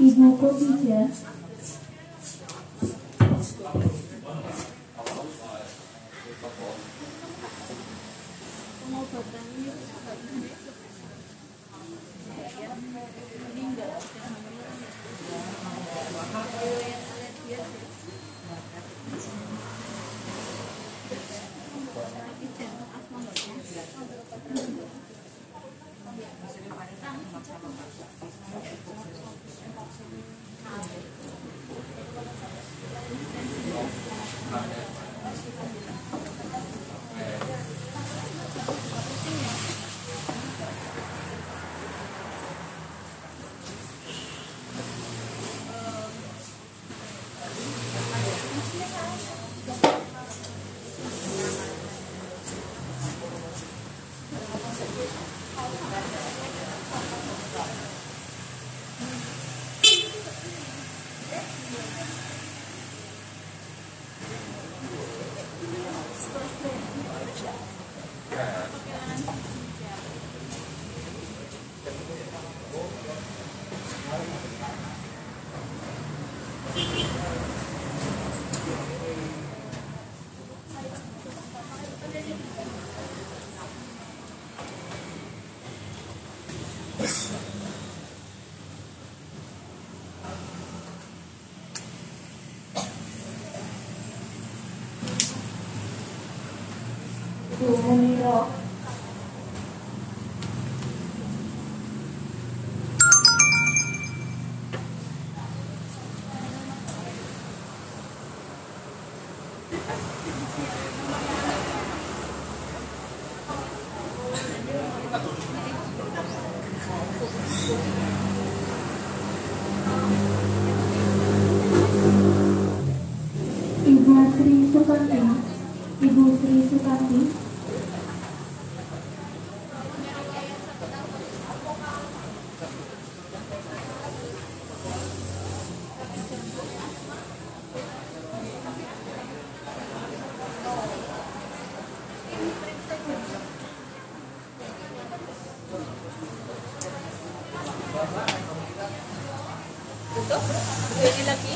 Ibu Khadijah. Muniro. Ibu Sri Sukanti. Ibu Sri Sukanti. Tutup, ini lagi.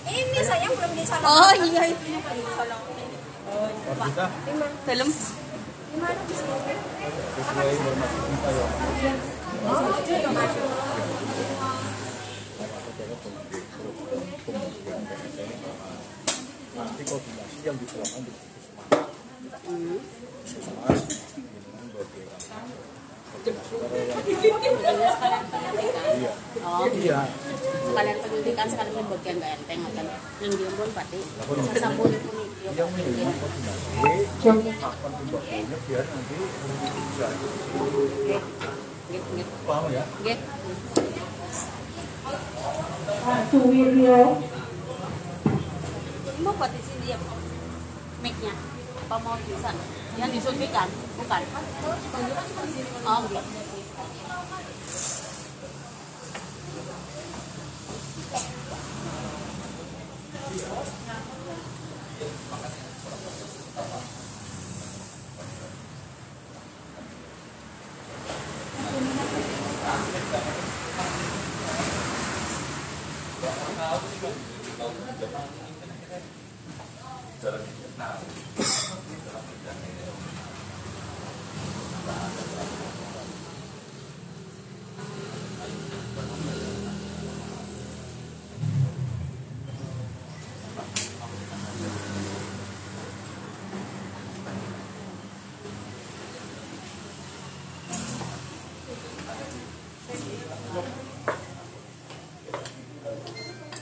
Ini sayang belum disalon. Oh iya itu belum disalon. Oh, Pak. Dalam. Gimana bisa? Sesuai informasi kita ya. Oh, itu yang masuk. Nanti koordinasi yang dilakukan di Oh iya. Sekalian pendidikan sekalian bagian gak enteng akan yang diumpun pati. Sesambung pun itu. yang memang koordinasi kapan pembagiannya biar nanti bisa paham ya. Nggih. Suwiryo. Mau buat di sini ya mic-nya. Apa mau bisa? Yang disuntikan? Bukan. Oh, gitu.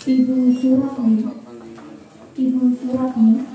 Ibu Suratni, Ibu Suratni,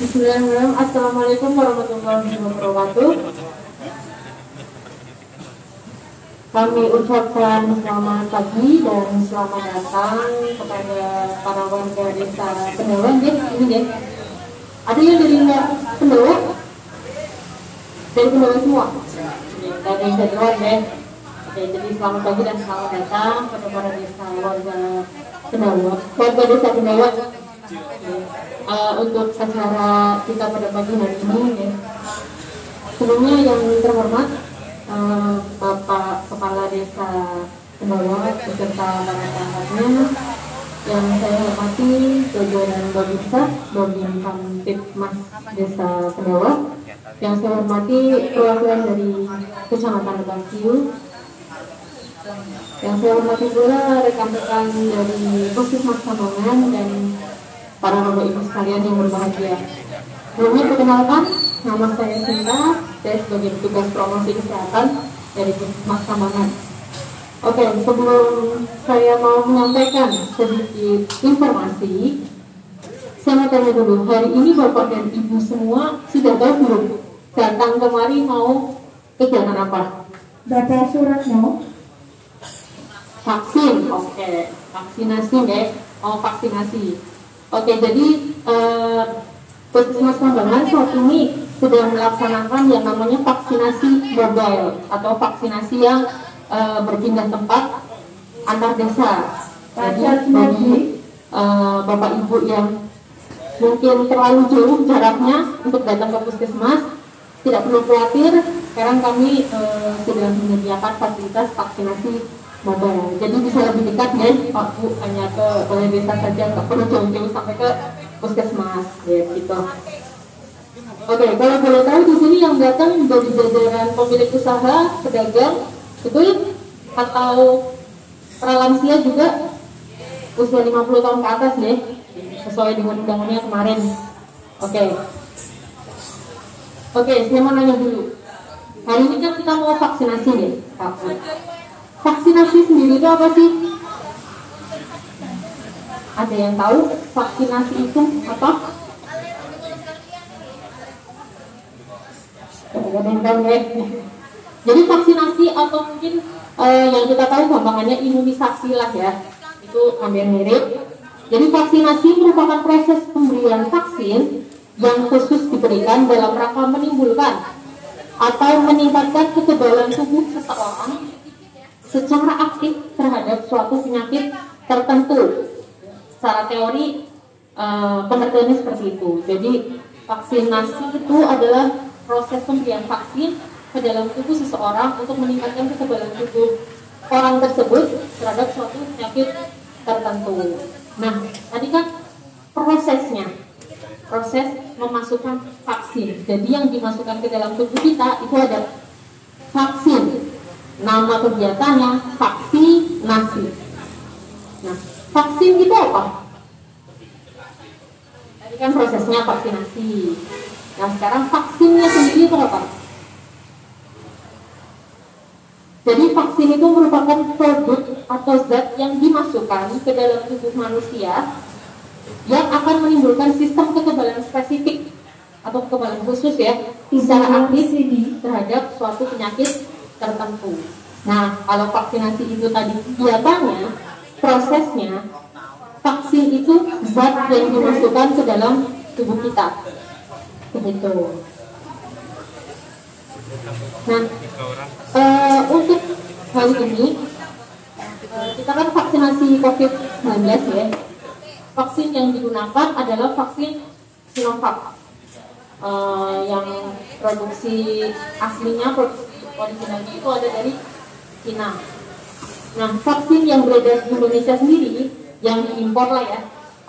Bismillahirrahmanirrahim. Assalamualaikum warahmatullahi wabarakatuh. Kami ucapkan selamat pagi dan selamat datang kepada para warga desa Pendawa. Ini deh. Ada yang dari Pendawa? Dari Pendawa semua? Dari yang dari luar deh. Oke, jadi selamat pagi dan selamat datang kepada para desa warga Pendawa. Warga desa Pendawa. Untuk acara kita pada pagi hari ini ya. Sebelumnya yang terhormat Bapak Kepala Desa Pendawa beserta para perangkatnya, yang saya hormati jajaran Babinsa, Babin Kamtipmas Desa Pendawa, yang saya hormati perwakilan dari Kecamatan Lebakyu, yang saya hormati pula rekan-rekan dari Puskesmas Kambangan dan para bapak ibu sekalian yang berbahagia. Sebelumnya perkenalkan, nama saya Sinta, saya sebagai petugas promosi kesehatan dari Puskesmas Kambangan. Oke, sebelum saya mau menyampaikan sedikit informasi, saya mau tanya dulu, hari ini bapak dan ibu semua sudah tahu belum datang kemari mau kegiatan apa? Bapak Suratno, Vaksin, oke, vaksinasi deh, vaksinasi. Oke, jadi Puskesmas Kambangan saat ini sudah melaksanakan yang namanya vaksinasi mobile atau vaksinasi yang berpindah tempat antar desa. Jadi bagi bapak ibu yang mungkin terlalu jauh jaraknya untuk datang ke puskesmas, tidak perlu khawatir. Sekarang kami sudah menyediakan fasilitas vaksinasi mobile. Jadi bisa lebih dekat ya, Pak Bu, hanya ke balai desa saja, nggak perlu jauh-jauh sampai ke puskesmas, ya gitu. Oke, kalau boleh tahu di sini yang datang dari jajaran pemilik usaha, pedagang, betul? Atau para lansia juga usia 50 tahun ke atas ya, sesuai dengan undang-undangnya kemarin. Oke, saya mau nanya dulu. Hari ini kan kita mau vaksinasi nih, Pak Bu. Vaksinasi sendiri itu apa sih? Ada yang tahu vaksinasi itu apa? Ada yang tahu ya? Jadi vaksinasi atau mungkin yang kita tahu gampangannya imunisasi lah ya, itu hampir mirip. Jadi vaksinasi merupakan proses pemberian vaksin yang khusus diberikan dalam rangka menimbulkan atau meningkatkan kekebalan tubuh seseorang secara aktif terhadap suatu penyakit tertentu. Secara teori pengertiannya seperti itu. Jadi vaksinasi itu adalah proses pemberian vaksin ke dalam tubuh seseorang untuk meningkatkan kekebalan tubuh orang tersebut terhadap suatu penyakit tertentu. Nah, tadi kan proses memasukkan vaksin. Jadi yang dimasukkan ke dalam tubuh kita itu ada vaksin. Nama kegiatannya vaksinasi. Nah, vaksin itu apa? Tadi kan prosesnya vaksinasi. Nah, sekarang vaksinnya sendiri itu apa? Jadi vaksin itu merupakan produk atau zat yang dimasukkan ke dalam tubuh manusia yang akan menimbulkan sistem kekebalan spesifik atau kekebalan khusus ya secara aktif terhadap suatu penyakit tertentu. Nah, kalau vaksinasi itu tadi kelihatannya prosesnya vaksin itu zat yang dimasukkan ke dalam tubuh kita, begitu. Nah, untuk hal ini kita kan vaksinasi COVID-19 ya. Vaksin yang digunakan adalah vaksin Sinovac yang produksi aslinya, produksi originalnya itu ada dari Cina. Nah, vaksin yang beredar di Indonesia sendiri, yang diimpor lah ya,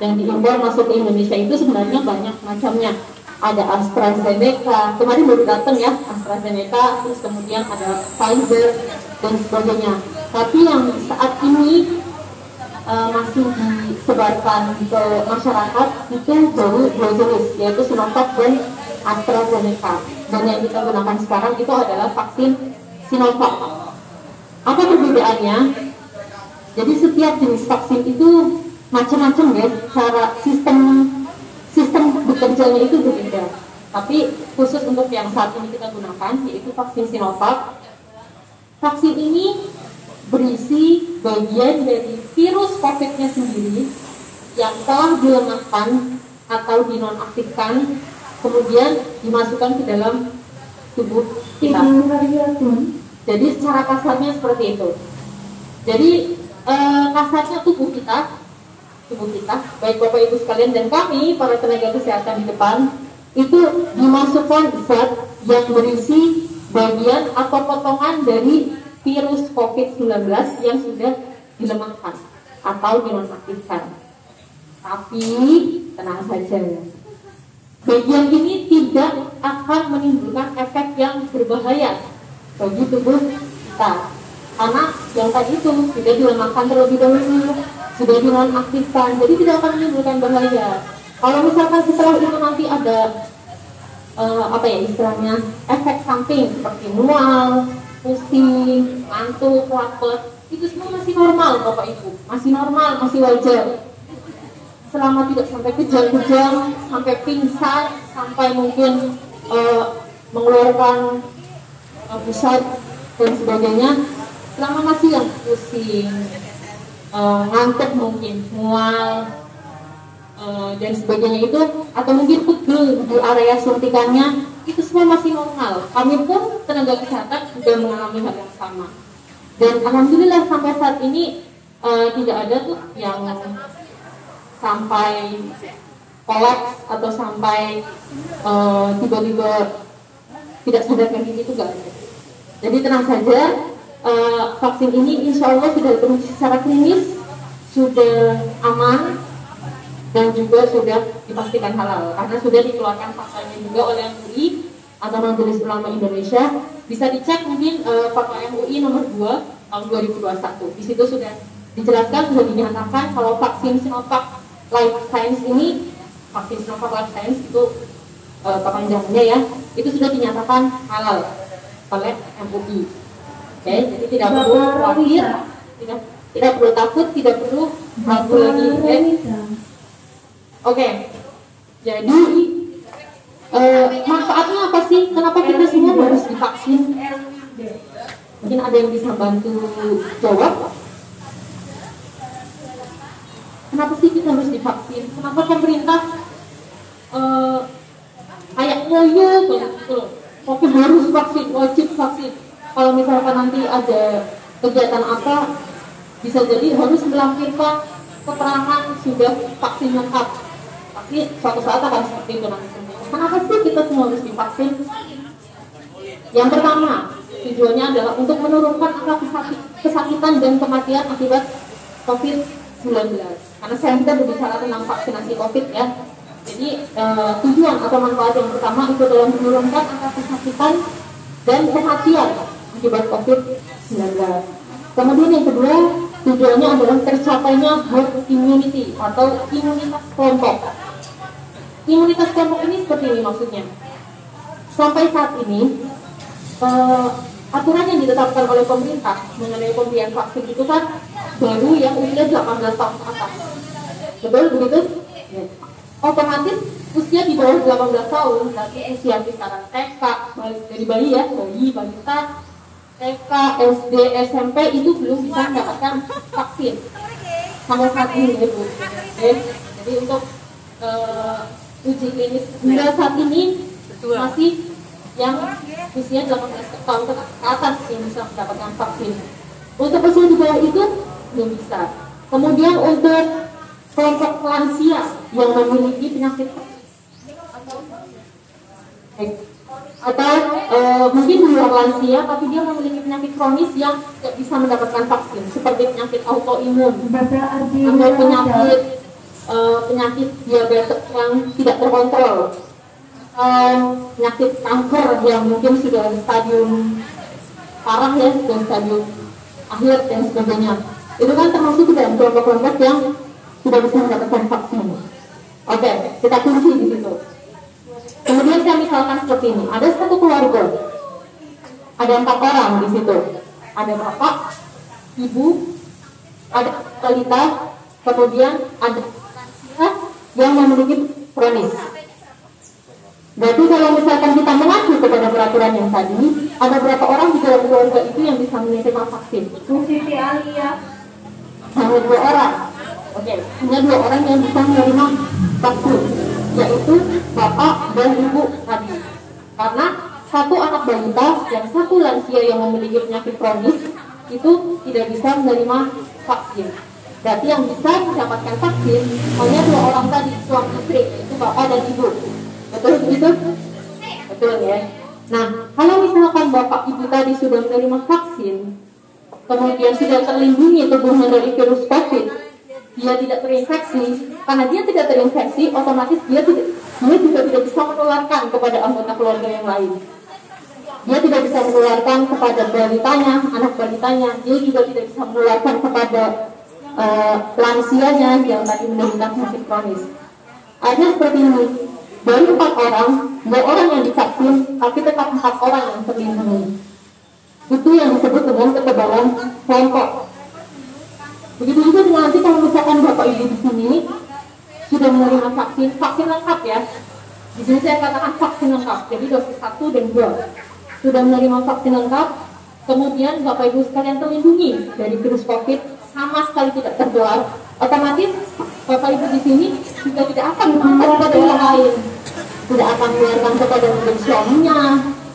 yang diimpor masuk ke Indonesia itu sebenarnya banyak macamnya. Ada AstraZeneca, kemarin baru datang ya AstraZeneca, terus kemudian ada Pfizer dan sebagainya. Tapi yang saat ini masih disebarkan ke masyarakat itu baru dua jenis, yaitu Sinovac dan AstraZeneca. Dan yang kita gunakan sekarang itu adalah vaksin Sinovac. Apa perbedaannya? Jadi setiap jenis vaksin itu macam-macam ya, cara sistem bekerjanya itu berbeda. Tapi khusus untuk yang saat ini kita gunakan yaitu vaksin Sinovac. Vaksin ini berisi bagian dari virus COVID-nya sendiri yang telah dilemahkan atau dinonaktifkan, kemudian dimasukkan ke dalam tubuh kita. Jadi secara kasarnya seperti itu. Jadi kasarnya tubuh kita, baik Bapak Ibu sekalian dan kami para tenaga kesehatan di depan, itu dimasukkan zat yang berisi bagian atau potongan dari virus COVID-19 yang sudah dilemahkan atau dinonaktifkan. Tapi tenang saja, bagian ini tidak akan menimbulkan efek yang berbahaya bagi tubuh kita, karena yang tadi itu sudah dilemahkan terlebih dahulu, sudah dinonaktifkan, jadi tidak akan menimbulkan bahaya. Kalau misalkan setelah itu nanti ada istilahnya efek samping seperti mual, pusing, ngantuk, lapar, itu semua masih normal Bapak Ibu, masih normal, masih wajar. Selama tidak sampai kejang-kejang, sampai pingsan, sampai mungkin mengeluarkan pusat dan sebagainya, selama masih yang pusing, ngantuk mungkin, mual dan sebagainya itu, atau mungkin pegel di area suntikannya, itu semua masih normal. Kami pun tenaga kesehatan juga mengalami hal yang sama. Dan alhamdulillah sampai saat ini tidak ada tuh yang sampai kolaps atau sampai tiba-tiba tidak sadarkan diri, itu enggak ada. Jadi tenang saja, vaksin ini insya Allah sudah teruji secara klinis, sudah aman, dan juga sudah dipastikan halal karena sudah dikeluarkan faktanya juga oleh MUI atau Majelis Ulama Indonesia. Bisa dicek mungkin fatwa MUI nomor 2 tahun 2021. Di situ sudah dijelaskan, sudah dinyatakan kalau vaksin Sinovac Life Science ini, vaksin Sinovac Life Science itu kepanjangannya ya, itu sudah dinyatakan halal oleh MUI. Oke, jadi tidak perlu khawatir, tidak perlu takut, tidak perlu ragu lagi. Oke, jadi manfaatnya apa sih? Kenapa kita semua harus divaksin? Mungkin ada yang bisa bantu jawab. Kenapa sih kita harus divaksin? Kenapa pemerintah kayak ngoyo gitu? Tapi harus vaksin, wajib vaksin. Kalau misalkan nanti ada kegiatan apa, bisa jadi harus melampirkan keterangan sudah vaksin lengkap. Tapi suatu saat akan seperti itu nanti. Kenapa sih kita semua harus divaksin? Yang pertama, tujuannya adalah untuk menurunkan angka kesakitan dan kematian akibat COVID-19. Karena saya kita berbicara tentang vaksinasi COVID ya. Jadi tujuan atau manfaat yang pertama itu adalah menurunkan angka kesakitan dan kematian akibat COVID-19. Kemudian yang kedua, tujuannya adalah tercapainya herd immunity atau imunitas kelompok. Imunitas kelompok ini seperti ini maksudnya. Sampai saat ini aturan yang ditetapkan oleh pemerintah mengenai pemberian vaksin itu kan baru yang usia 18 tahun ke atas. Betul begitu? Ya. Otomatis usia di bawah 18 tahun, berarti usia kisaran TK, dari bayi ya, bayi, balita, TK, SD, SMP itu belum bisa mendapatkan vaksin sampai saat ini ya Bu. Jadi untuk uji klinis hingga saat ini masih yang usia 18 tahun ke atas yang bisa mendapatkan vaksin. Untuk usia di bawah itu belum bisa. Kemudian untuk kelompok lansia yang memiliki penyakit atau mungkin di luar lansia tapi dia memiliki penyakit kronis yang tidak bisa mendapatkan vaksin seperti penyakit autoimun atau penyakit diabetes yang tidak terkontrol, penyakit kanker yang mungkin sudah stadium parah ya, sudah stadium akhir dan sebagainya. Itu kan termasuk dalam kelompok-kelompok yang tidak bisa mendapatkan vaksin. Oke, kita kunci di situ. Kemudian saya misalkan seperti ini, ada satu keluarga, ada 4 orang di situ, ada bapak, ibu, ada balita, kemudian ada lansia yang memiliki kronis. Berarti kalau misalkan kita mengacu kepada peraturan yang tadi, ada berapa orang di dalam keluarga itu yang bisa menerima vaksin? Siti Alia. Hanya 2 orang. Oke, hanya 2 orang yang bisa menerima vaksin, yaitu bapak dan ibu tadi. Karena satu anak balita dan satu lansia yang memiliki penyakit kronis itu tidak bisa menerima vaksin. Berarti yang bisa mendapatkan vaksin hanya 2 orang tadi, suami istri, yaitu bapak dan ibu. Betul begitu? Betul ya. Nah, kalau misalkan bapak ibu tadi sudah menerima vaksin, kemudian sudah terlindungi tubuhnya dari virus COVID, dia tidak terinfeksi. Karena dia tidak terinfeksi, otomatis dia juga tidak bisa menularkan kepada anggota keluarga yang lain. Dia tidak bisa menularkan kepada balitanya, anak balitanya. Dia juga tidak bisa menularkan kepada lansianya yang tadi menderita penyakit kronis. Akhirnya seperti ini. Dari 4 orang, 2 orang yang divaksin, tapi tetap 4 orang yang terlindungi. Itu yang disebut dengan kekebalan kelompok. Begitu juga dengan nanti kalau misalkan bapak ibu di sini sudah menerima vaksin lengkap ya. Di sini saya katakan vaksin lengkap, jadi dosis 1 dan 2 sudah menerima vaksin lengkap. Kemudian bapak ibu sekalian terlindungi dari virus COVID, sama sekali tidak tertular. Otomatis bapak ibu di sini juga tidak akan menularkan kepada yang lain, tidak akan menularkan kepada suaminya,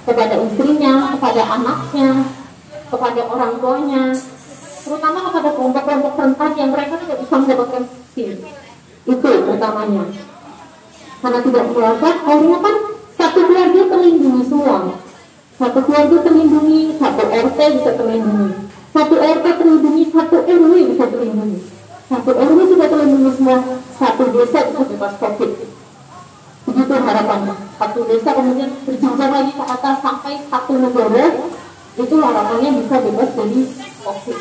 kepada istrinya, kepada anaknya, kepada orang tuanya, terutama kepada kelompok-kelompok rentan yang mereka tidak bisa mendapatkan vaksin. Itu utamanya. Karena tidak menularkan, akhirnya kan satu keluarga terlindungi semua. Satu keluarga terlindungi, satu RT bisa terlindungi, satu RT terlindungi, satu RW bisa terlindungi, satu RW sudah terlindungi semua, satu desa bisa bebas COVID. Begitu harapannya. Satu desa kemudian berjenjang lagi ke atas sampai satu negara, itu harapannya bisa bebas dari COVID.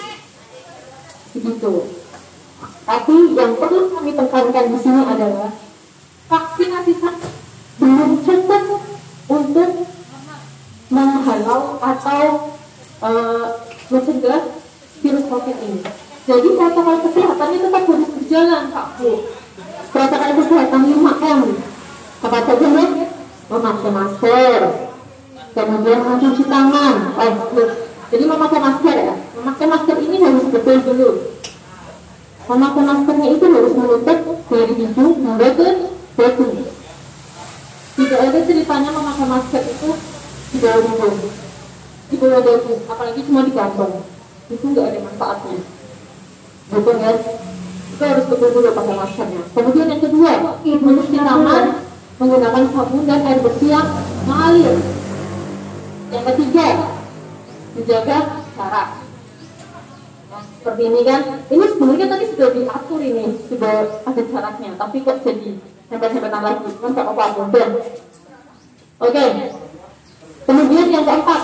Begitu. Tapi yang perlu kami tekankan di sini adalah vaksinasi belum cukup untuk menghalau atau mencegah virus COVID ini. Jadi protokol kesehatannya tetap harus berjalan, Pak Bu. Protokol kesehatan 5M. Apa saja ya? Memakai masker, kemudian mencuci tangan. Jadi memakai masker ya. Memakai masker ini harus betul dulu. Memakai maskernya itu harus menutup dari hidung hingga ke dagu. Tidak ada ceritanya memakai masker itu di bawah hidung, di bawah dagu, apalagi cuma di kantong. Itu nggak ada manfaatnya. Betul ya? Itu harus betul dulu pakai maskernya. Kemudian yang kedua, mencuci tangan menggunakan sabun dan air bersih yang mengalir. Yang ketiga, menjaga jarak. Nah, seperti ini kan, ini sebenarnya tadi sudah diatur ini, sudah ada jaraknya, tapi kok jadi hebat-hebatan lagi, kan gak apa-apa. Oke. Kemudian yang keempat,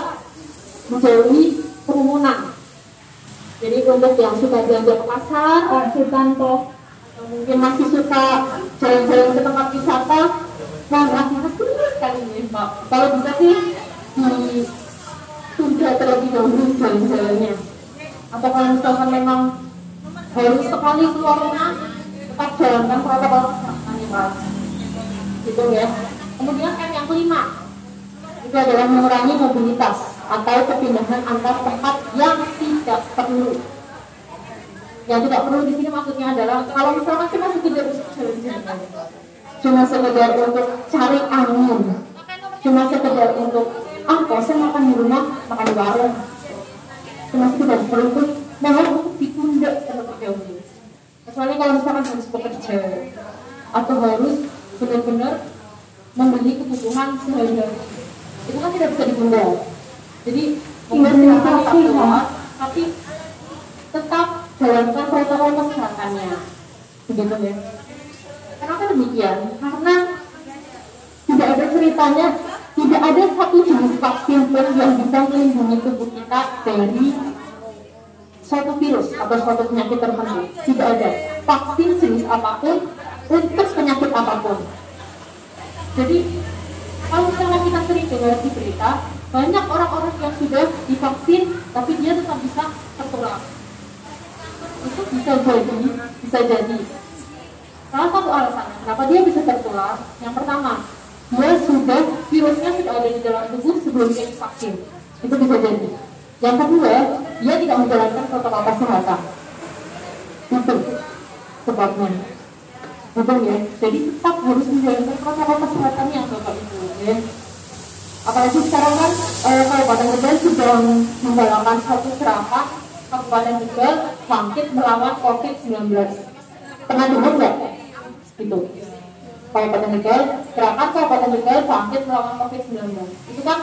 menjauhi kerumunan. Jadi untuk yang suka belanja ke pasar, Pak Sutanto. yang mungkin masih suka jalan-jalan ke tempat wisata, nah asli sekali nih Pak. Kalau bisa sih ditunda terlebih dahulu jalan-jalannya. Atau kalau misalkan memang harus sekali keluar rumah, tetap jalankan protokol kesehatan ya Pak. Gitu ya. Kemudian yang kelima, itu adalah mengurangi mobilitas atau perpindahan antar tempat yang tidak perlu. Yang tidak perlu di sini maksudnya adalah kalau misalkan kita sekedar cuma sekedar untuk cari angin, cuma sekedar untuk bosan makan di rumah, makan di warung, cuma sekedar perlu pun mohon untuk ditunda terlebih dahulu. Kecuali kalau misalkan harus bekerja atau harus benar-benar membeli kebutuhan sehari-hari, itu kan tidak bisa ditunda. Jadi silakan tetap keluar, tapi tetap jalankan protokol kesehatannya, begitu ya. Kenapa demikian? Karena tidak ada ceritanya, tidak ada satu jenis vaksin pun yang bisa melindungi tubuh kita dari suatu virus atau suatu penyakit tertentu. Tidak ada vaksin jenis apapun untuk penyakit apapun. Jadi kalau misalnya kita sering dengar di berita, banyak orang-orang yang sudah divaksin tapi dia tetap bisa tertular. Itu bisa jadi salah satu alasannya kenapa dia bisa tertular. Yang pertama, virusnya sudah ada di dalam tubuh sebelum dia divaksin. Itu bisa jadi. Yang kedua, dia tidak menjalankan protokol kesehatan. Itu sebabnya. Betul ya. Jadi tetap harus menjalankan protokol kesehatannya Bapak Ibu ya. Apalagi sekarang kan Kabupaten Tegal sedang menggalakkan suatu gerakan Kabupaten Tegal bangkit melawan COVID-19. Pernah dengar nggak? Itu Kabupaten Tegal, gerakan Kabupaten Tegal bangkit melawan COVID-19. Itu kan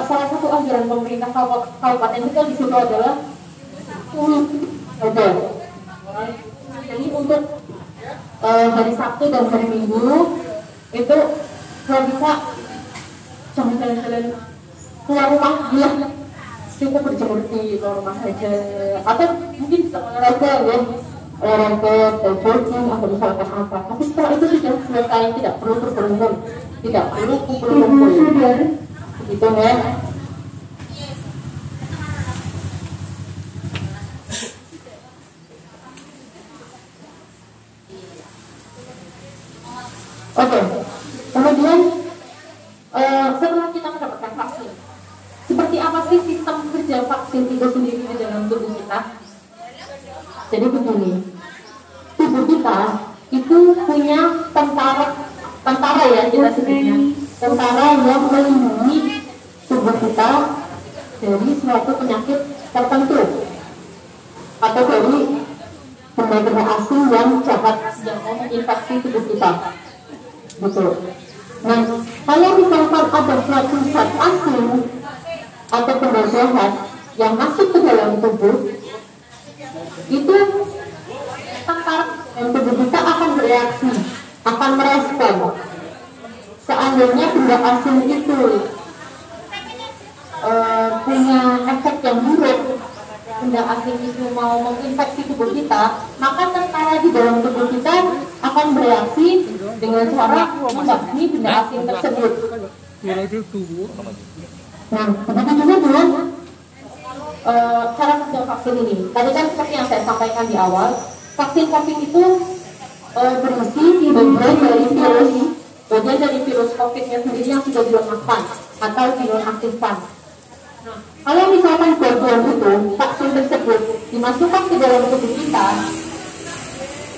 salah satu anggaran pemerintah Kabupaten Tegal di situ adalah ada. Jadi untuk hari Sabtu dan hari Minggu itu kalau bisa jangan jalan-jalan keluar rumah, ya cukup berjemur di luar rumah saja, atau mungkin bisa olahraga ya, olahraga jogging atau misalkan apa. Tapi setelah itu sudah selesai, tidak perlu berkerumun, tidak perlu kumpul-kumpul, gitu ya. Oke, kemudian setelah kita mendapatkan vaksin, seperti apa sih sistem kerja vaksin itu sendiri di dalam tubuh kita? Jadi begini, tubuh kita itu punya tentara ya kita sebutnya, tentara yang melindungi tubuh kita dari suatu penyakit tertentu atau dari benda-benda asing yang jahat yang mau menginfeksi tubuh kita. Betul. Nah, kalau misalkan ada suatu zat asing atau benda jahat yang masuk ke dalam tubuh, itu tentara dan tubuh kita akan bereaksi, akan merespon. Seandainya benda asing itu punya efek yang buruk, benda asing itu mau menginfeksi tubuh kita, maka tentara di dalam tubuh kita akan bereaksi dengan cara membasmi benda asing tersebut. Nah, begitu juga dengan cara kerja vaksin ini. Tadi kan seperti yang saya sampaikan di awal, vaksin COVID itu berisi bagian dari virus COVID-nya sendiri yang sudah dilemahkan atau dinonaktifkan. Nah, kalau misalkan bagian itu vaksin tersebut dimasukkan ke dalam tubuh kita,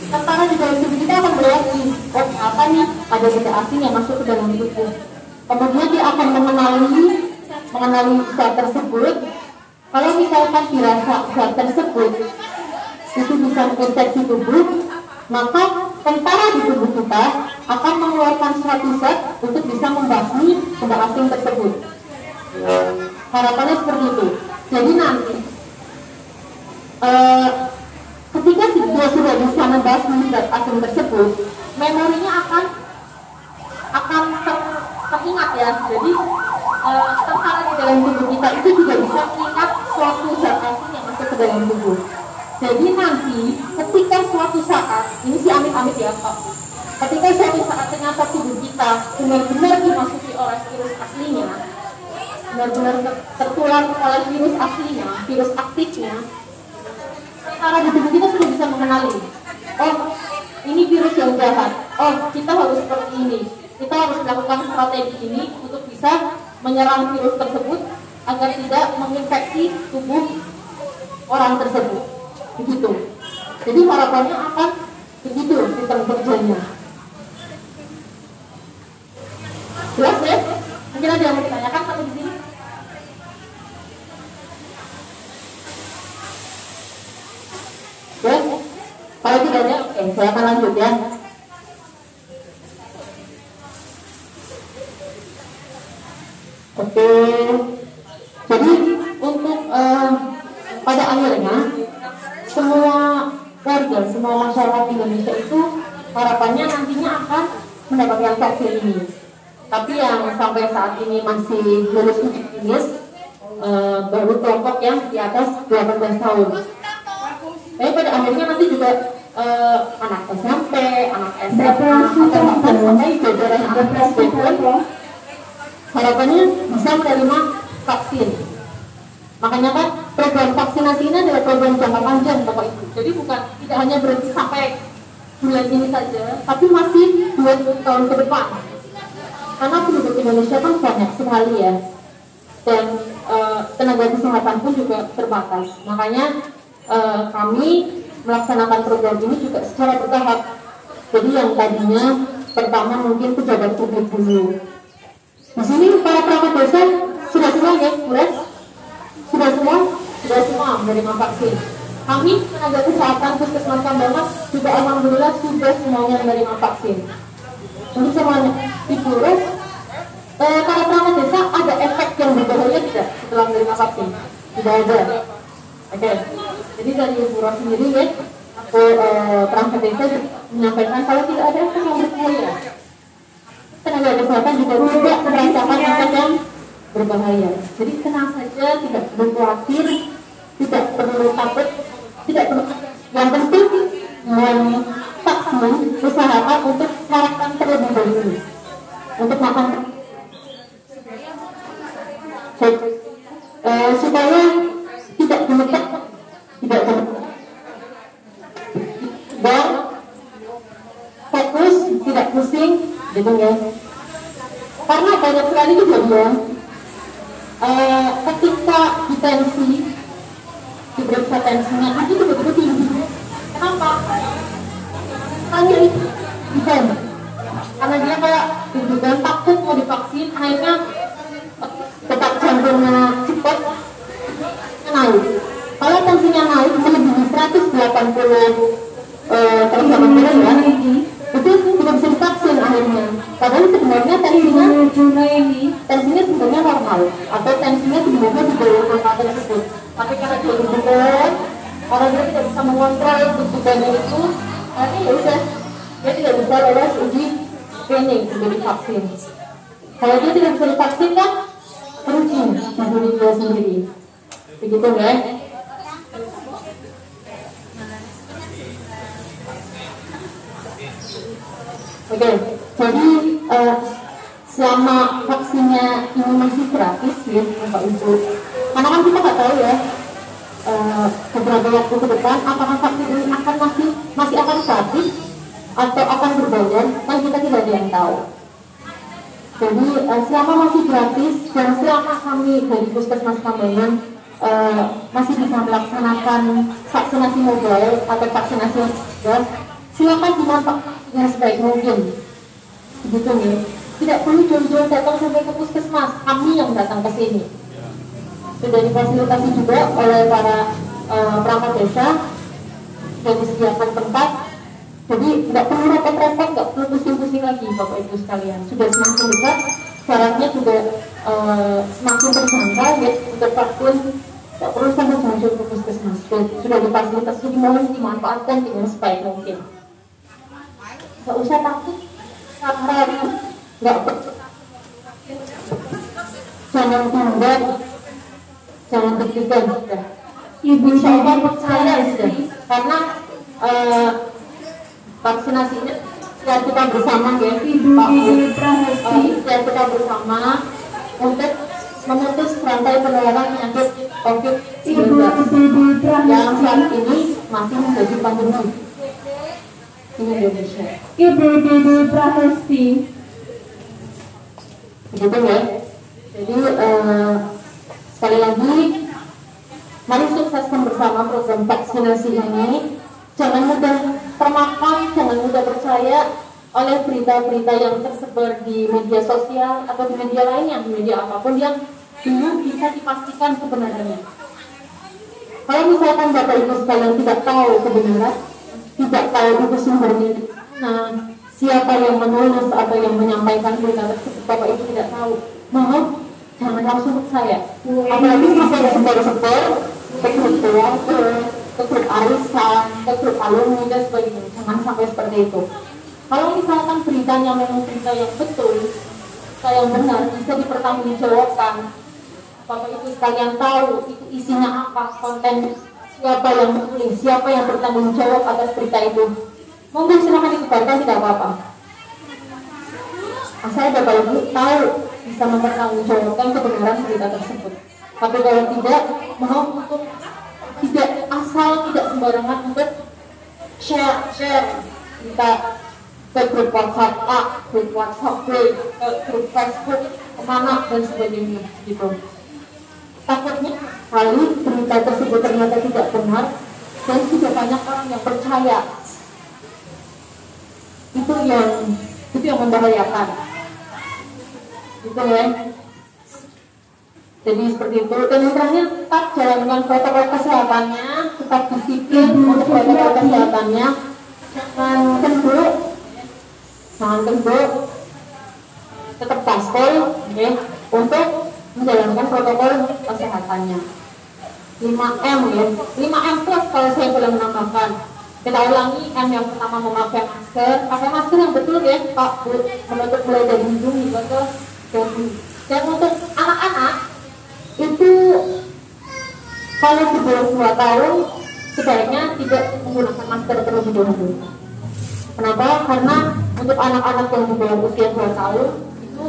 tentara di dalam tubuh kita akan bereaksi, oh apa nih, ada benda asing yang masuk ke dalam tubuh. Kemudian dia akan mengenali zat tersebut. Kalau misalkan dirasa zat tersebut itu bisa menginfeksi tubuh, maka tentara di tubuh kita akan mengeluarkan suatu zat untuk bisa membasmi benda asing tersebut. Harapannya seperti itu. Jadi nanti ketika dia sudah bisa membasmi zat asing tersebut, memorinya akan teringat ya. Jadi tentara di dalam tubuh kita itu juga bisa mengingat suatu zat asing yang masuk ke dalam tubuh. Jadi nanti ketika suatu saat, ini si amit-amit ya Pak, ketika suatu saat ternyata tubuh kita benar-benar dimasuki oleh virus aslinya, benar-benar tertular oleh virus aslinya, virus aktifnya, cara di tubuh kita sudah bisa mengenali, oh ini virus yang jahat, oh kita harus seperti ini, kita harus melakukan strategi ini untuk bisa menyerang virus tersebut agar tidak menginfeksi tubuh orang tersebut. Begitu. Jadi harapannya akan begitu sistem kerjanya. Jelas ya? Mungkin ada yang mau ditanyakan sampai di sini? Ya? Kalau tidak ada, oke, saya akan lanjut ya. Oke. Jadi untuk pada akhirnya semua warga, semua masyarakat Indonesia itu harapannya nantinya akan mendapatkan vaksin ini. Tapi yang sampai saat ini masih lulus uji klinis baru kelompok yang di atas 18 tahun. Tapi pada akhirnya nanti juga anak SMP, anak SMA, atau bahkan sampai jajaran anak SD pun harapannya bisa menerima vaksin. Makanya kan program vaksinasi ini adalah program jangka panjang Bapak Ibu. Jadi bukan tidak hanya berhenti sampai bulan ini saja, tapi masih 2 tahun ke depan. Karena penduduk Indonesia kan banyak sekali ya, dan tenaga kesehatan pun juga terbatas. Makanya kami melaksanakan program ini juga secara bertahap. Jadi yang tadinya pertama mungkin pejabat publik dulu. Di sini para perangkat desa sudah semua ya, Bures? Sudah semua menerima vaksin. Kami tenaga kesehatan Puskesmas Kambangan juga alhamdulillah sudah semuanya menerima vaksin. Untuk semuanya, Ibu Res, para perangkat desa ada efek yang berbahaya tidak setelah menerima vaksin? Tidak ada. Oke. Jadi dari Ibu Res sendiri ya, aku perangkat desa menyampaikan kalau tidak ada efek yang berbahaya. Tenaga kesehatan juga tidak merasakan efek yang berbahaya. Jadi tenang saja, tidak perlu khawatir, tidak perlu takut, tidak perlu. Yang penting vaksin usahakan untuk sarapan terlebih dahulu, untuk makan supaya tidak gemetar, dan fokus, tidak pusing, gitu ya. Karena banyak sekali kejadian ketika tensi diperiksa tensinya itu betul-betul tinggi. Kenapa? Hanya itu karena dia kayak deg-degan takut mau divaksin, akhirnya detak jantungnya cepat naik. Kalau tensinya naik melebihi 180 per 80 ya, itu tidak bisa divaksin akhirnya. Padahal sebenarnya tensinya sebenarnya normal, atau tensinya sebenarnya di bawah angka tersebut. Tapi karena dia deg-degan, orang dia tidak bisa mengontrol deg-degannya itu, akhirnya ya udah, dia tidak bisa lolos uji screening untuk divaksin. Kalau dia tidak bisa divaksin kan rugi diri dia sendiri. Begitu ya. Oke, jadi selama vaksinnya ini masih gratis ya Bapak Ibu, karena kan kita nggak tahu ya beberapa waktu ke depan apakah vaksin ini akan masih akan gratis atau akan berbayar, kan kita tidak ada yang tahu. Jadi selama masih gratis dan selama kami dari Puskesmas Kambangan masih bisa melaksanakan vaksinasi mobile atau vaksinasi mobile, silakan dimanfaatkan dengan sebaik mungkin. Begitu nih, tidak perlu jauh-jauh datang sampai ke puskesmas, kami yang datang ke sini. Sudah difasilitasi juga oleh para perangkat desa, sudah disediakan tempat. Jadi tidak perlu repot-repot, tidak perlu pusing-pusing lagi Bapak Ibu sekalian. Sudah semakin dekat, syaratnya juga semakin terjangkau ya, untuk vaksin tidak perlu sampai jauh-jauh ke puskesmas. Sudah difasilitasi, dimohon dimanfaatkan dengan sebaik mungkin. Nggak usah takut, sabar, nggak jangan tunda. jangan deg-degan sudah. Ibu Insya Allah Didi percaya sudah, Prahesti, karena vaksinasinya ikhtiar kita bersama ya, Ibu Pak Bu. Didi Prahesti, Ikhtiar kita bersama untuk memutus rantai penularan penyakit Ibu COVID-19 Didi yang saat Prahesti, ini masih menjadi pandemi di Indonesia. Ibu Didi Prahesti, Begitu ya. Jadi sekali lagi, mari sukseskan bersama program vaksinasi ini. Jangan mudah termakan, jangan mudah percaya oleh berita-berita yang tersebar di media sosial atau di media lainnya, di media apapun yang belum bisa dipastikan kebenarannya. Kalau misalkan Bapak Ibu sekalian tidak tahu kebenaran, tidak tahu itu sumbernya di mana, siapa yang menulis atau yang menyampaikan berita tersebut, Bapak Ibu tidak tahu, mohon jangan langsung percaya. Apalagi sampai sebar-sebar ke grup keluarga, ke grup arisan, ke grup alumni dan sebagainya. Jangan sampai seperti itu. Kalau misalkan beritanya memang berita yang betul, yang benar, bisa dipertanggungjawabkan. Bapak Ibu sekalian tahu itu isinya apa, konten siapa yang menulis, siapa yang bertanggung jawab atas berita itu. Mungkin silahkan disebarkan, tidak apa-apa. Asal Bapak Ibu tahu bisa mempertanggungjawabkan kebenaran berita tersebut. Tapi kalau tidak, mohon untuk tidak asal, tidak sembarangan untuk share berita ke grup WhatsApp A, grup WhatsApp B, ke grup Facebook, kemana dan sebagainya gitu. Takutnya kali berita tersebut ternyata tidak benar dan sudah banyak orang yang percaya. Itu yang membahayakan. Gitu ya. Jadi seperti itu. Dan yang terakhir, tetap jalankan protokol kesehatannya, tetap disiplin untuk protokol kesehatannya. Jangan kendor, tetap paspor, okay, untuk menjalankan protokol kesehatannya. 5M ya, 5M plus kalau saya boleh menambahkan. Kita ulangi, M yang pertama memakai masker, pakai masker yang betul ya Pak Bu, menutup mulai dari hidung hingga ke dagu. Dan untuk anak-anak itu kalau di bawah 2 tahun sebaiknya tidak menggunakan masker terlebih dahulu. Kenapa? Karena untuk anak-anak yang di bawah usia 2 tahun itu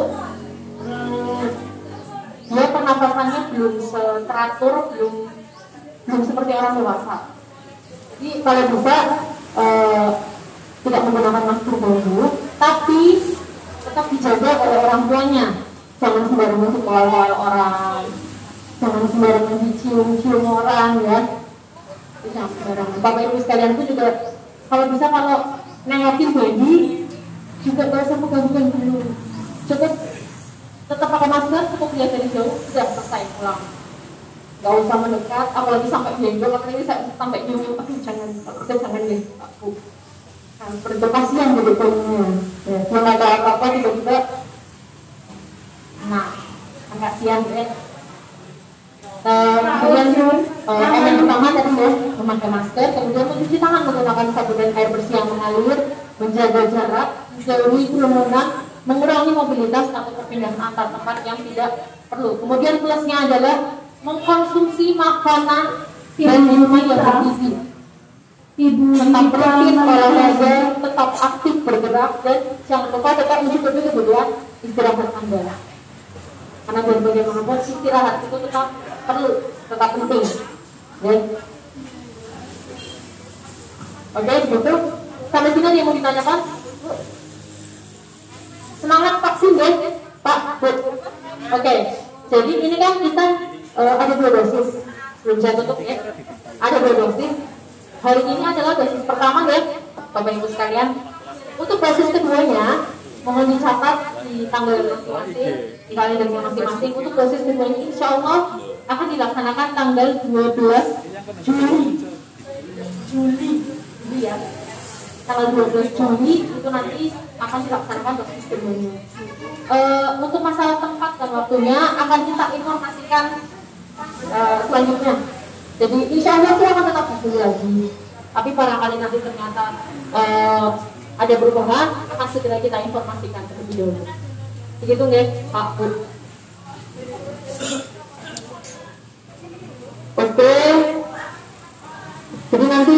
dia pernafasannya belum teratur, belum seperti orang dewasa. Jadi kalau bisa tidak menggunakan masker dulu, tapi tetap dijaga oleh orang tuanya. Jangan sembarangan sekol-kol orang, jangan sembarangan dicium-cium orang ya. Jangan sembarangan. Bapak Ibu sekalian itu juga kalau bisa kalau nengokin bayi juga gak usah pegang-pegang dulu. Cukup tetap pakai masker, cukup lihat dari jauh, sudah selesai pulang. Gak usah mendekat, apalagi sampai gendong, apalagi sampai nyium, aduh jangan deh Pak Bu. Nah, berkasihan jadi punya. Ya, cuma nggak tahu apa-apa tiba-tiba, nah, kasihan ya. Kemudian yang pertama tadi ya, memakai masker, kemudian mencuci tangan menggunakan sabun dan air bersih yang mengalir, menjaga jarak, menjauhi kerumunan, mengurangi mobilitas atau perpindahan antar tempat yang tidak perlu. Kemudian plusnya adalah mengkonsumsi makanan dan minuman yang bergizi. Tetap rutin olahraga, tetap aktif bergerak, dan jangan lupa tetap mencukupi kebutuhan istirahat Anda. Karena bagaimanapun istirahat itu tetap perlu, tetap penting. Ya. Oke, begitu. Sampai sini ada yang mau ditanyakan? Semangat vaksin ya, Pak Bu. Oke, jadi ini kan kita ada 2 dosis. Belum saya tutup ya. Ada 2 dosis. Hari ini adalah dosis pertama ya, Bapak Ibu sekalian. Untuk dosis keduanya, mohon dicatat di tanggal masing-masing, di kalender masing-masing. Untuk dosis keduanya insya Allah akan dilaksanakan tanggal 12 Juli ya. Tanggal 12 Juli itu nanti akan dilaksanakan dosis keduanya. Untuk masalah tempat dan waktunya akan kita informasikan selanjutnya. Jadi insya Allah akan tetap dulu lagi. Tapi barangkali nanti ternyata ada perubahan, akan segera kita informasikan terlebih dahulu. Begitu nggih, Pak Bu. Oke, jadi nanti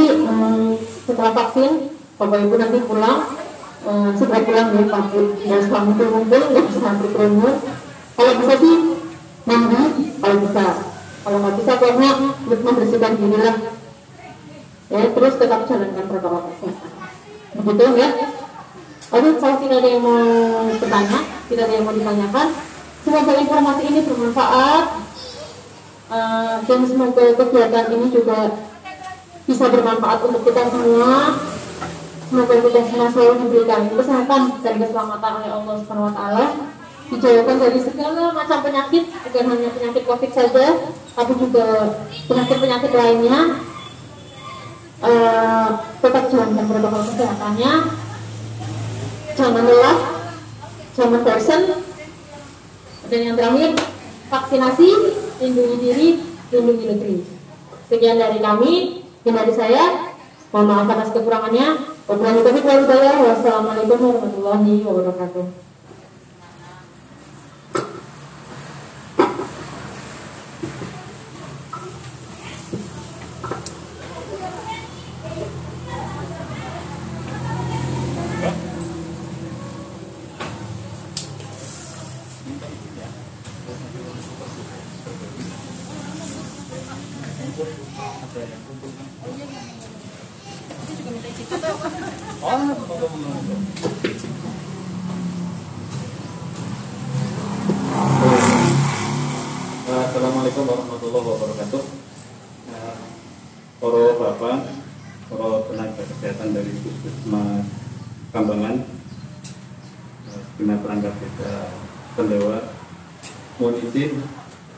setelah vaksin Bapak Ibu nanti pulang, segera pulang ya pamit, dan selama itu mungkin nggak bisa berkerumun. Kalau bisa sih mandi kalau bisa, kalau nggak bisa karena membersihkan diri lah ya, terus tetap jalankan protokol kesehatan begitu ya. Oke, kalau tidak ada yang mau bertanya, tidak ada yang mau ditanyakan, semoga informasi ini bermanfaat dan semoga kegiatan ini juga bisa bermanfaat untuk kita semua. Semoga kita semua selalu diberikan kesehatan dan keselamatan oleh Allah Subhanahu wa taala, dijauhkan dari segala macam penyakit, bukan hanya penyakit Covid saja, tapi juga penyakit-penyakit lainnya. Tetap jalankan protokol kesehatannya, jangan lelah, jangan bosan, dan yang terakhir vaksinasi, lindungi diri, lindungi negeri. Sekian dari kami, dari saya. Mohon maaf atas kekurangannya. Wassalamualaikum warahmatullahi wabarakatuh. Assalamualaikum warahmatullahi wabarakatuh. Para bapak, para tenaga kesehatan dari Puskesmas Kambangan, genap perangkat desa Pendewa, mohon izin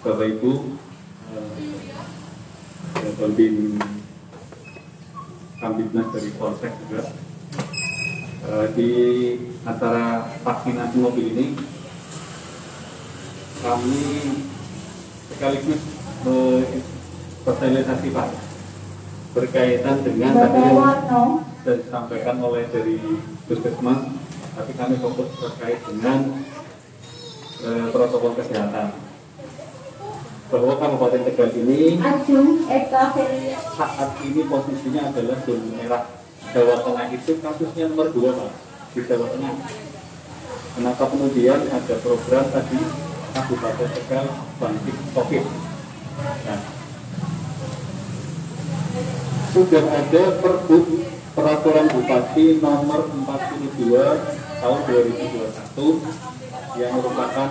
Bapak Ibu, Pembin Kambitnas dari Polsek juga, di acara vaksinasi mobil ini kami sekaligus sosialisasi Pak berkaitan dengan tadi yang sudah disampaikan oleh dari Puskesmas, tapi kami fokus terkait dengan protokol kesehatan bahwa Kabupaten Tegal ini saat ini posisinya adalah zona merah. Jawa Tengah itu kasusnya nomor 2 Pak di Jawa Tengah. Kenapa kemudian ada program tadi Kabupaten Tegal bangkit COVID? Nah, sudah ada peraturan Bupati nomor 42 tahun 2021 yang merupakan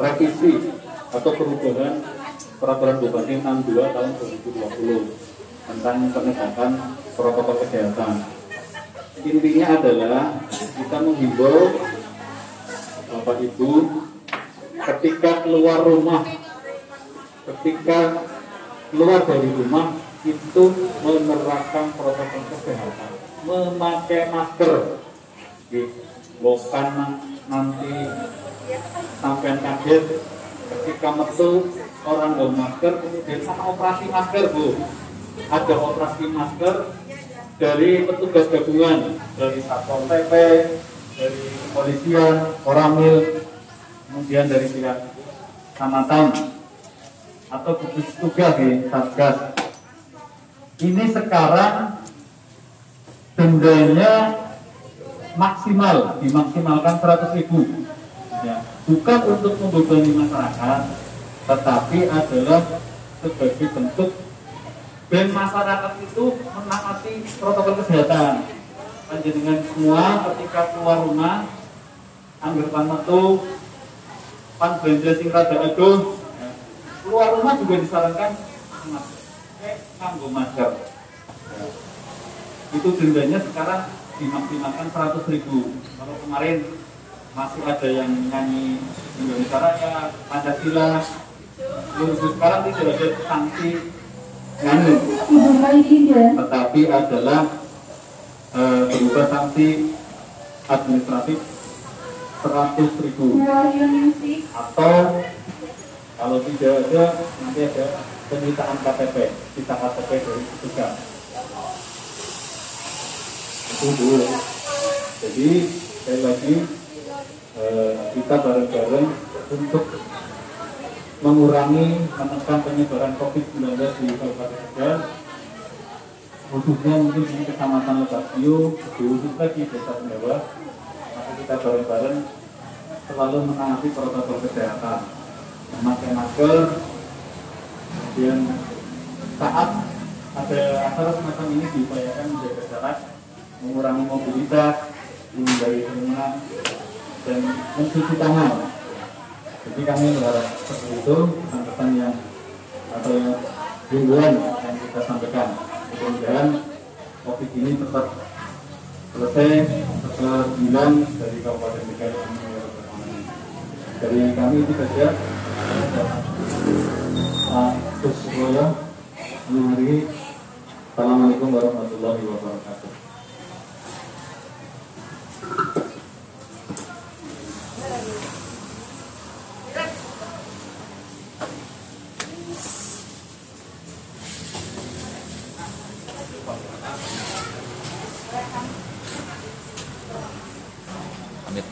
revisi atau perubahan peraturan Bupati 62 tahun 2020 tentang penegakan protokol kesehatan. Intinya adalah kita menghimbau Bapak Ibu ketika keluar dari rumah itu menerapkan protokol kesehatan, memakai masker. Bukan nanti sampai kaget ketika metu orang nggak masker kemudian sama operasi masker Bu. Ada operasi masker dari petugas gabungan, dari Satpol PP, dari kepolisian, Koramil, kemudian dari pihak kecamatan atau gugus tugas di Satgas. Ini sekarang dendanya dimaksimalkan 100.000. Ya, bukan untuk membebani masyarakat, tetapi adalah sebagai bentuk dan masyarakat itu menaati protokol kesehatan. Panjenengan semua ketika keluar rumah, anggapan metu, pan belanja sing rada adoh, keluar rumah juga disarankan nganggo masker. Ya. Itu dendanya sekarang dimaksimalkan 100.000. Kalau kemarin masih ada yang nyanyi Indonesia Raya, Pancasila, sekarang tidak ada sanksi nganu, tetapi adalah berupa sanksi administratif 100.000 atau kalau tidak ada nanti ada penyitaan KTP, sisa KTP dari petugas. Itu dulu. Jadi sekali lagi kita bareng-bareng untuk mengurangi menekan penyebaran COVID-19 di Kabupaten Tegal, khususnya mungkin di Kecamatan Lebakio, lebih khusus lagi Desa Pendawa. Maka kita bareng-bareng selalu menaati protokol kesehatan, memakai masker, kemudian saat ada acara semacam ini diupayakan menjaga jarak, mengurangi mobilitas, menghindari kerumunan, dan mencuci tangan. Jadi kami berharap seperti itu pesan yang atau himbauan yang kita sampaikan. Mudah-mudahan COVID ini cepat selesai, cepat hilang dari Kabupaten Tegal ini. Dari kami itu saja. Pak Suswoyo, mengakhiri. Assalamualaikum warahmatullahi wabarakatuh. Amit.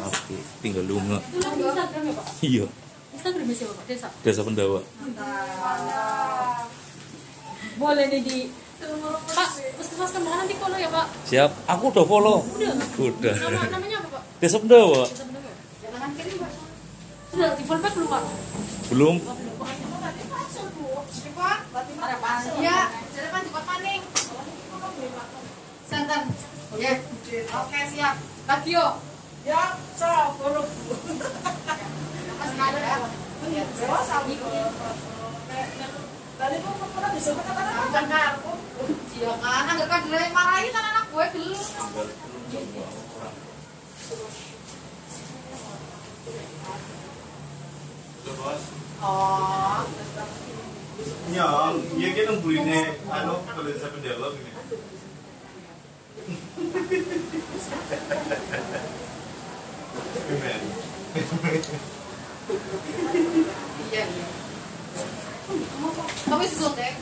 Oke, tinggal lunga. Itu lagi Instagram ya Pak? Iya, Instagram siapa Pak? Desa? Desa Pendawa. Boleh nih di Pak, puskesmas Kembangan nanti follow ya Pak? Siap, aku udah follow. Udah. Udah. Namanya apa Pak? Desa Pendawa. Desa Pendawa. Jangan kirim Pak. Sudah di follow back belum Pak? Belum. Ya, jadi kan cepat paning. Santan. Oke. Oke, siap. Radio. Ya, so, buruk. Masih ada. Ya, tadi tuh pernah disuruh kata-kata benar. Iya kan, enggak kan dari marahin kan anak gue dulu. Oh. Ya, iya kita nungguinnya anu pada Desa Pendawa gini. Gimana? Iya. Kamu susun deh.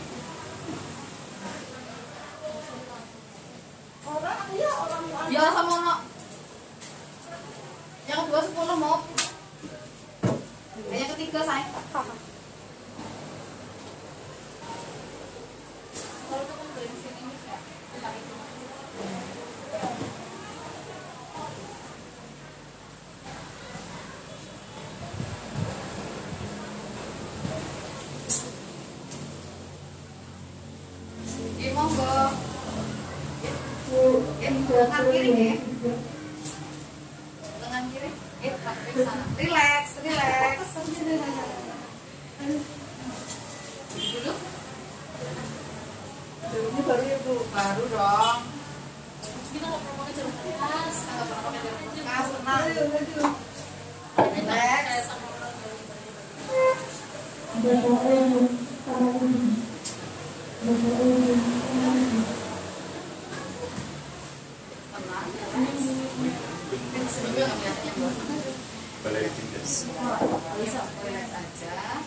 Ya sama no. Yang kedua 10 mau. Yang ketiga saya. Monggo. Tangan kiri ya. Tangan kiri. Pakai sana. Relax. Duduk. Ini baru ya Bu. Baru dong. Kita nggak pernah pakai jarum kertas. Enggak pernah pakai jarum kertas. Tenang. Relax. Balai Tindas. Bisa relax aja.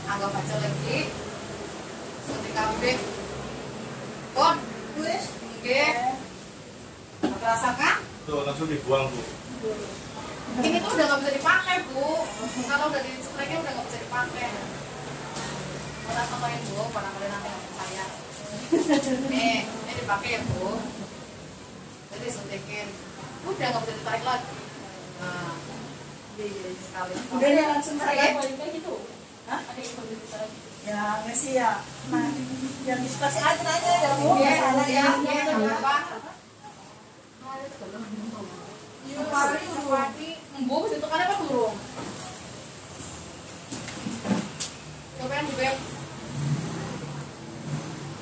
Anggap aja lagi. Suntik kambing. Pon. Oke. Rasakan? Tuh langsung dibuang Bu. Ini tuh udah nggak bisa dipakai Bu. Kalau udah di speknya udah nggak bisa dipakai. Mau contohin Bu, barangkali nanti nggak percaya. Nih, ini dipakai ya Bu. Jadi suntikin. Udah nggak bisa ditarik lagi. Nah, sekali. Udah ya langsung saya. Kayak gitu. Hah? Ada yang mau kita lagi? Ya ngasih ya. Nah, yang diskusi aja ya Bu. Iya, Masalah ya, ini. iya, apa? Pari, embo itu kan apa burung? Coba yang juga yang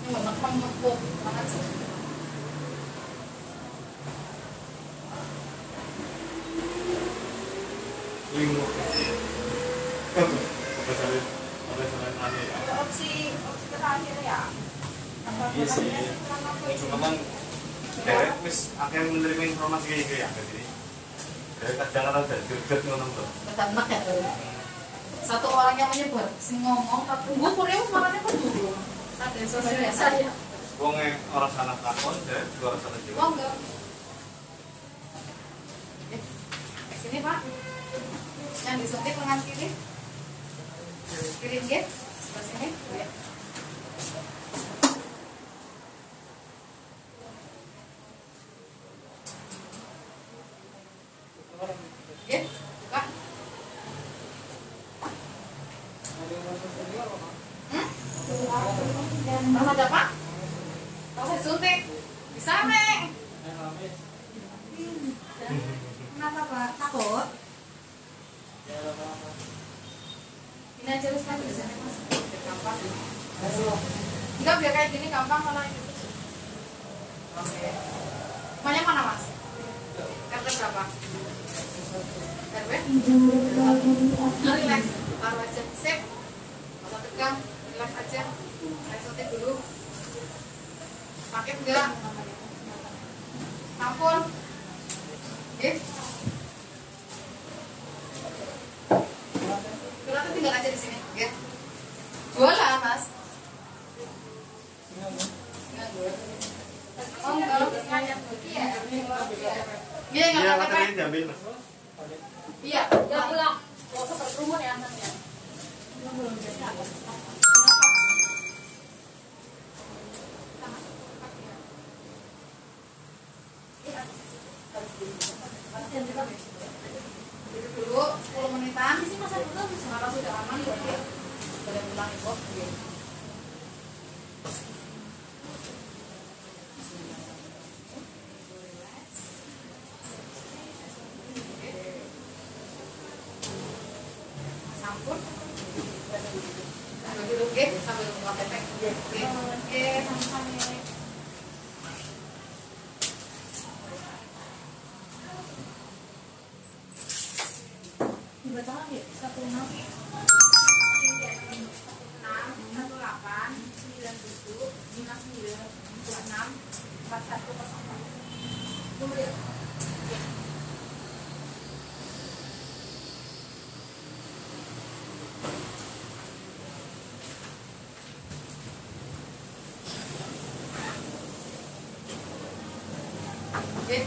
ngepuk banget sih. Lingkup. Apa selain aneh ya? Opsi terakhir ya. Iya sih. Cuma kan Derek wis akan menerima informasi kayak gitu ya jadi kadang-kadang ada greget ngono tuh. Benak ya tuh. Satu orang yang menyebar, sing ngomong, tapi gue kuliah suaranya kan dulu. Ada sosial ya saya. Wong orang sana takon, deh, orang sana juga. Oh enggak. Sini Pak. Yang disuntik lengan kiri. Kiri ya. Sebelah sini. Ya. Ya, buka. Mama ada Pak? Kamu disuntik. Bisa, Nek. Kenapa Pak? Takut? Ini aja terus kan bisa Mas. Gampang. Enggak biar kayak gini gampang kalau itu. Oke. Namanya mana Mas? RT berapa? RW? Relax, taruh aja. Sip. Masa tegang, relax aja. Saya suntik dulu. Sakit enggak? Ampun. Kita tinggal aja di sini, ya. Jualan, Mas. Oh, kalau iya. Iya, Iya, enggak materinya apa-apa. diambil Mas. Iya, Ya pulang. Gak usah berkerumun ya anaknya. Duduk dulu 10 menitan. Kalau sudah aman berarti boleh pulang Ibu. Sampun. Sambil duduk sambil buka pepek. Oke, sama-sama. Dibaca lagi 16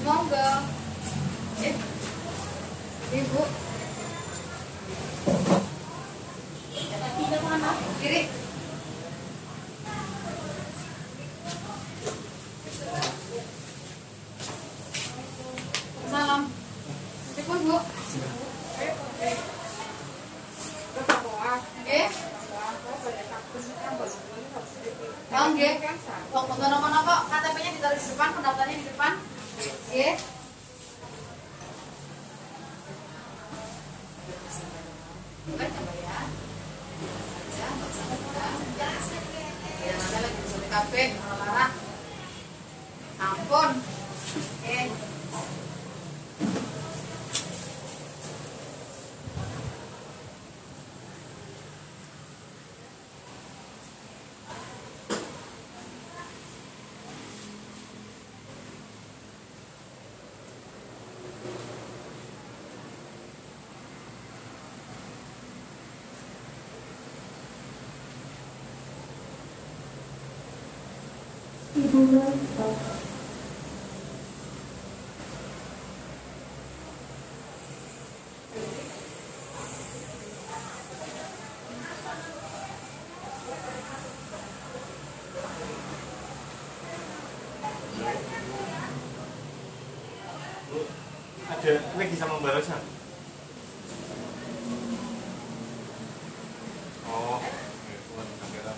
Monggo. Ibu. Tidak mana? Kiri. Salam. Sipun, Bu. Nggih. Oh, nggih. Wong foto nomor kok KTP-nya ditaruh di depan, pendaftarannya di depan. Nggih. Bukan coba ya. Ya, nggak usah buka. Ya, nanti lagi bisa di kafe, Lara. Ampun. Oke. Bu, ada lagi sama Mbak Rosa. Oh, oke, bukan kamera.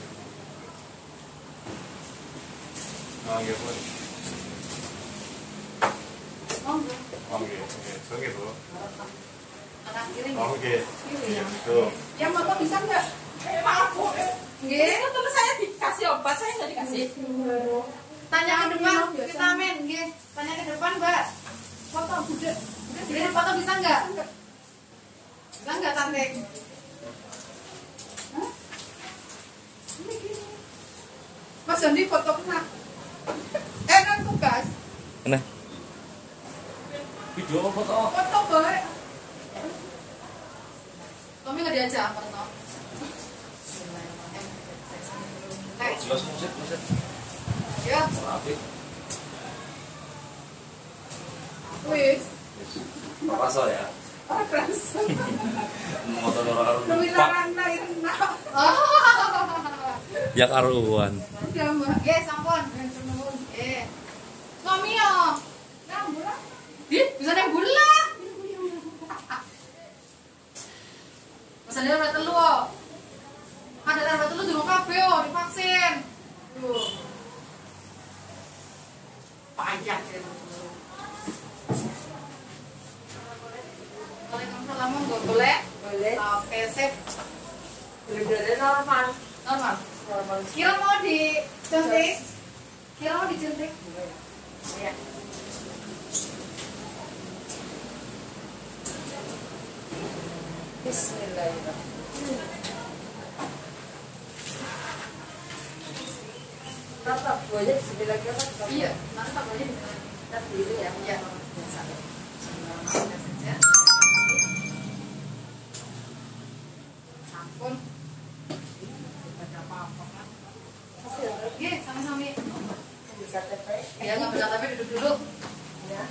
Oh, iya, Bu. Monggo. Oke, oke, Bu. Kanan kiri. Oke. Iya, tuh. Yang Bapak bisa nggak? Maaf Bu. Nggih. Itu terus saya dikasih obat, saya nggak dikasih. Tanya ke depan, kita men, nggih. Tanya ke depan, Mbak. Foto budak. Ini foto bisa nggak? Bisa nggak, Tante? Hah? Ini gini. Mas Andi foto kena. Kan tugas. Nah, Video apa foto? Foto baik. Tommy nggak diajak foto. Jelas musik. Ya. Apik. Wis. Rasa ya. Rasa. Motor orang Luwih lupa. larang lah irna. ya karuan. Udah mbak. Sampun. Tommy yo. Nambul lah. Bisa nambul lah. Pesannya udah telu kok. Ada tanda telu durung kabeh yo divaksin. Tuh. Pajak ya. Waalaikumsalam, nggak boleh? Boleh. Oke, sip. Bener-bener normal. Normal. Kira mau disuntik? Kira mau disuntik? Iya. Bismillahirrahmanirrahim. Tatap boleh sebelah kiri. Iya, nanti tak boleh. Kita dulu ya. Iya. Biasa. Saja. Sampun. Ada apa-apa kan? Oke, sama-sama. Ya, nggak bisa tapi duduk dulu. Ya.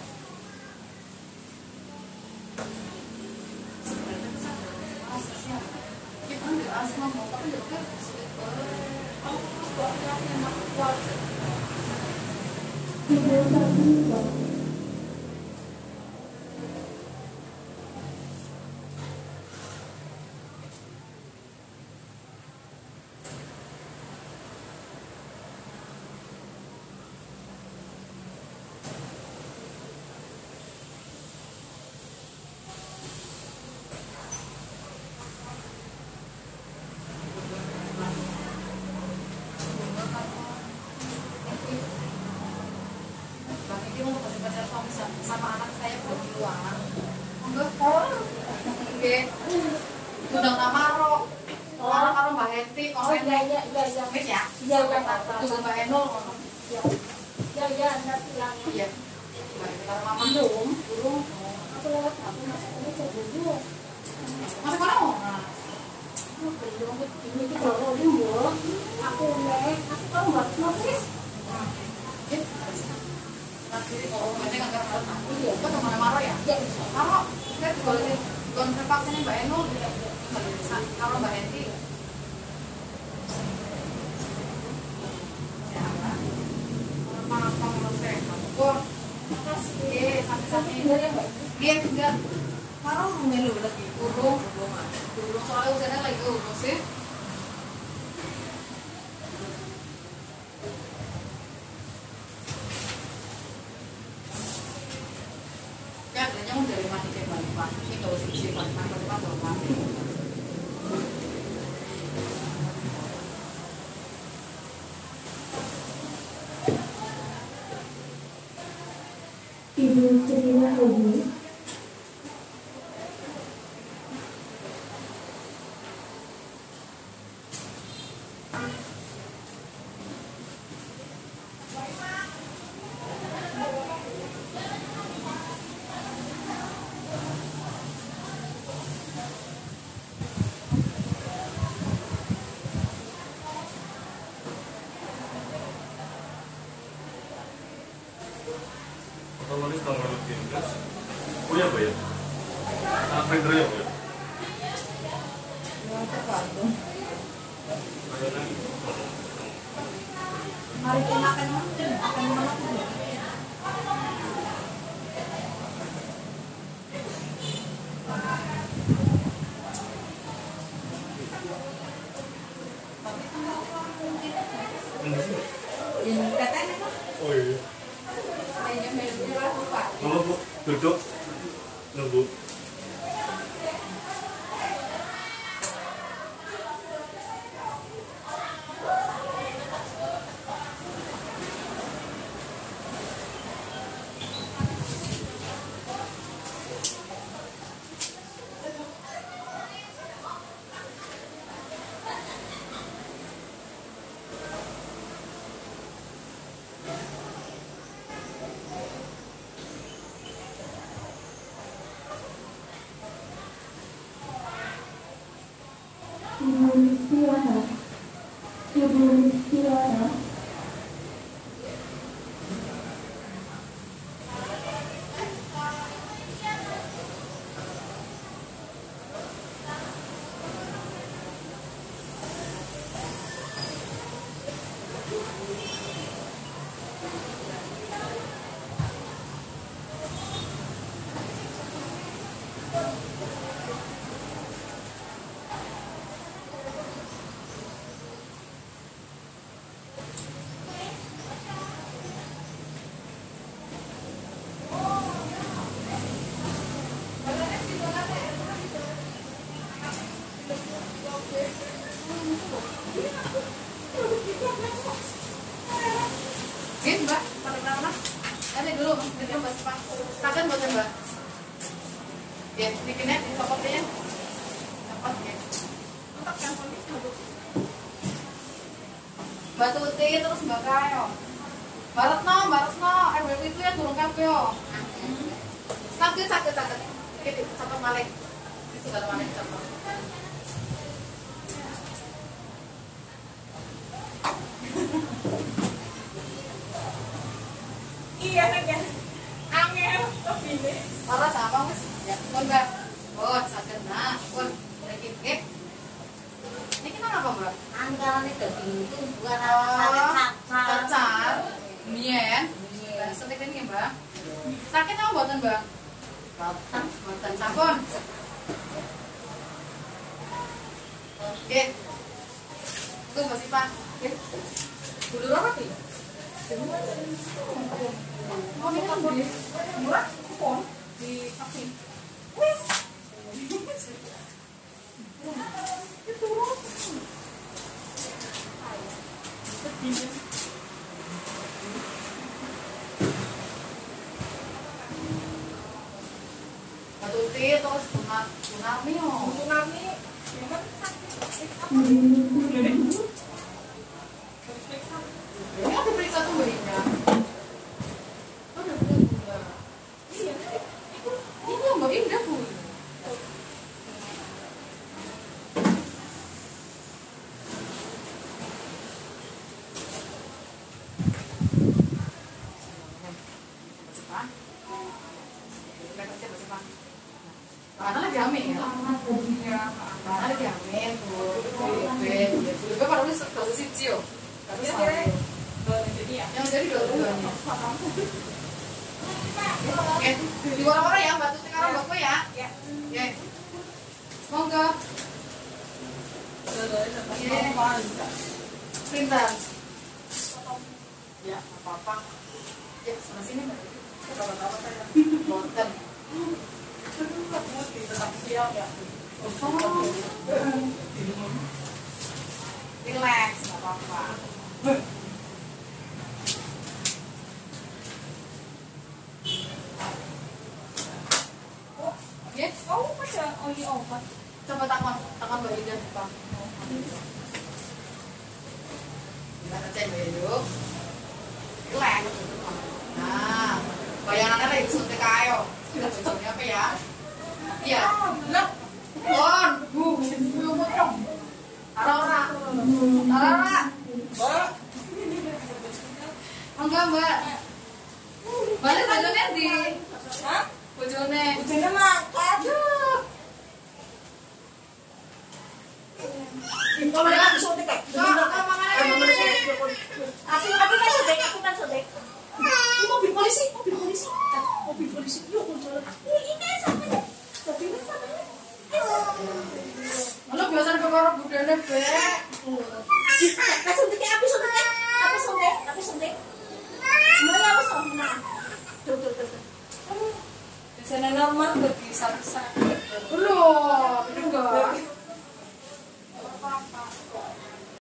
Sama anak saya belum keluar. Enggak. Oke. Undang nama Ro. Orang karo Mbak Henti, iya. Wis ya. Iya, Mbak Enol. Iya, nanti lang. Iya. Mbak Mama belum. Aku lewat aku masuk dulu. Masuk mana? Belum. Ini kita dulu. Aku tahu Mbak Nosis. Iya, kok teman Maro ya? Iya. Maro, saya bukan vaksinnya Mbak Enul, kalau Mbak Henti. Maaf, kamu saya kabur. Makasih. Sampai-sampai. Iya, enggak. Maro melu lagi. Urung soalnya usianya lagi urung sih. Yang dari mati ke Balikpapan, itu sisi Balikpapan baru mati. Ibu Serina Robi. Otomatis tanggal lebih terus. Oh ya, Bu ya. Printer ya, Bu ya. Mari kita akan Oh iya. Nunggu Bu, duduk. Nunggu. Gini mbak, pada mana? Nanti dulu, nanti mbak Sipa. Kakak buat mbak. Ya, bikinnya, copotnya. Copot ya. Untuk yang kondisi mbak. Mbak Tuti terus mbak Kayo. Mbak Retno, RWP itu ya turun kafe yo. Sakit. Ini copot balik. Itu gak ada balik copot. Iya kan, angel kepilih. Parah sama mas, ya pun mbak. Oh, sakit nak, pun lagi kek. Ini kenapa mbak? Anggarannya daging itu bukan Cacar, mien, setik ini mbak. Sakit apa buatan mbak? Buatan sabun. Oke, tuh mbak Sipa. Dulu apa sih? Mau ini kan murah, kupon di vaksin. Wis. Tuti terus tsunami memang sakit. Ini aku periksa tuh mbaknya. Iya, ini yang mbak Indah bu. Karena lagi hamil ya. Karena lagi hamil tuh. Bebe pada udah dosis siji yo. Yang jadi dua-duanya. Oke, di orang-orang ya, Mbak Tuti karo Mbak ya. Ya. Monggo. Pintar. Ya, apa-apa. Ya, sana sini Mbak. Apa-apa saya. Boten. Tetap siap ya. Relax, nggak apa-apa. Yes. Oh, ada oli obat. Coba tangan Mbak Ida Pak. Kita ngecek Mbak Ida. Relax. Nah, bayangannya lagi suntik ayo. Kita cocoknya apa ya? Iya. Nah, on, bu, belum potong. Tarora. Mbak. Enggak Mbak. Balik bojone di. Hah? Bojone Makan. Kalau dia aku suntik kan. Aku kan suntik. Ini mobil polisi. Yuk muncul. Ini sampai. Tapi ini sampai. Halo biasa ada perkara budaya be. Suntiknya aku suntik. Mana aku sama. Tuh. Biasanya normal bagi sakit. Belum, enggak.